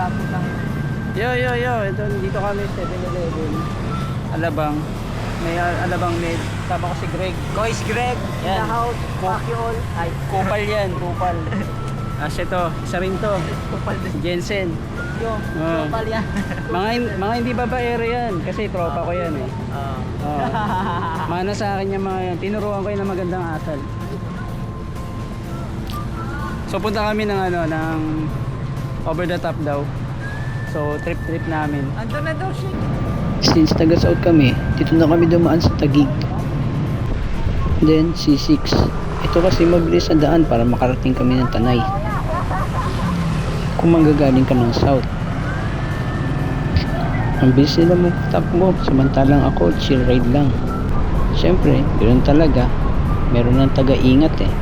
malapit lang. Yo. Ito, dito kami 7-Eleven. Alabang. May Alabang med. Tama ko si Greg. Guys, Greg, in Yan. the house, fuck you all. Ay, Kupal yan, kupal. Ito, isa rin to. kupal din. Jensen. Yo, Oo. kupal yan. Mga hindi babaero yan. Kasi tropa ko yan eh. Oo. Mana sa akin yung mga yan. Tinuruan ko yun ng magandang asal. So punta kami ng ng over the top daw. So trip namin. Andun na daw siya. Since taga South kami, dito na kami dumaan sa Taguig. Then C6. Ito kasi mabilis ang daan para makarating kami ng Tanay. Kung manggagaling ka ng South. Ang bilis nila magtakbo, samantalang ako chill ride lang. Siyempre, ganoon talaga. Meron ng taga-ingat eh.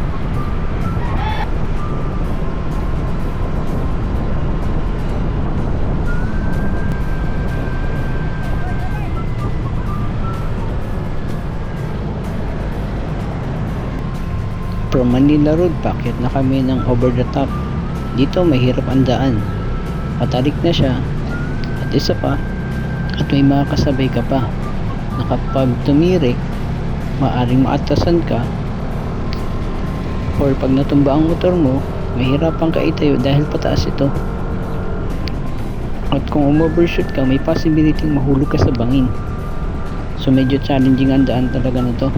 From Manila Road, paakyat na kami ng over the top. Dito mahirap ang daan. Patalik na siya. At isa pa, at may mga kasabay ka pa na kapag tumirik, maaring maatasan ka, or pag natumba ang motor mo, mahirapan ka itayo dahil pataas ito. At kung umovershoot ka, may possibility mahulog ka sa bangin. So medyo challenging ang daan talaga na to.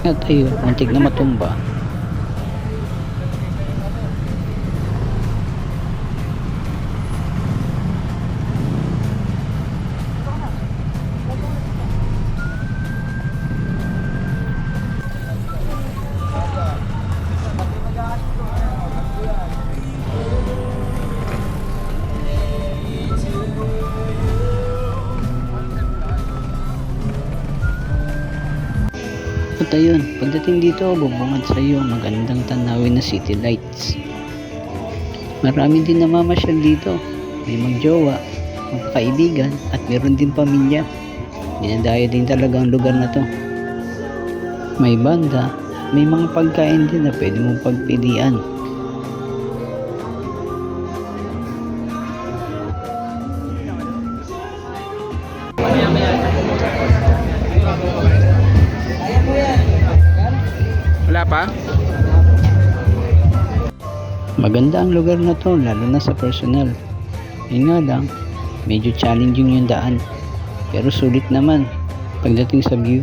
At ayun, muntik na matumba. At ayun, pagdating dito, bubungad sa iyo ang magandang tanawin na city lights. Marami din namamasyal dito. May magjowa, magkaibigan, at meron din pamilya. Dinadayo din talaga ang lugar na to. May banda, may mga pagkain din na pwede mong pagpilian. Wala pa? Maganda ang lugar na to, lalo na sa personal. Yun nga lang, medyo challenging yung daan. Pero sulit naman pagdating sa view.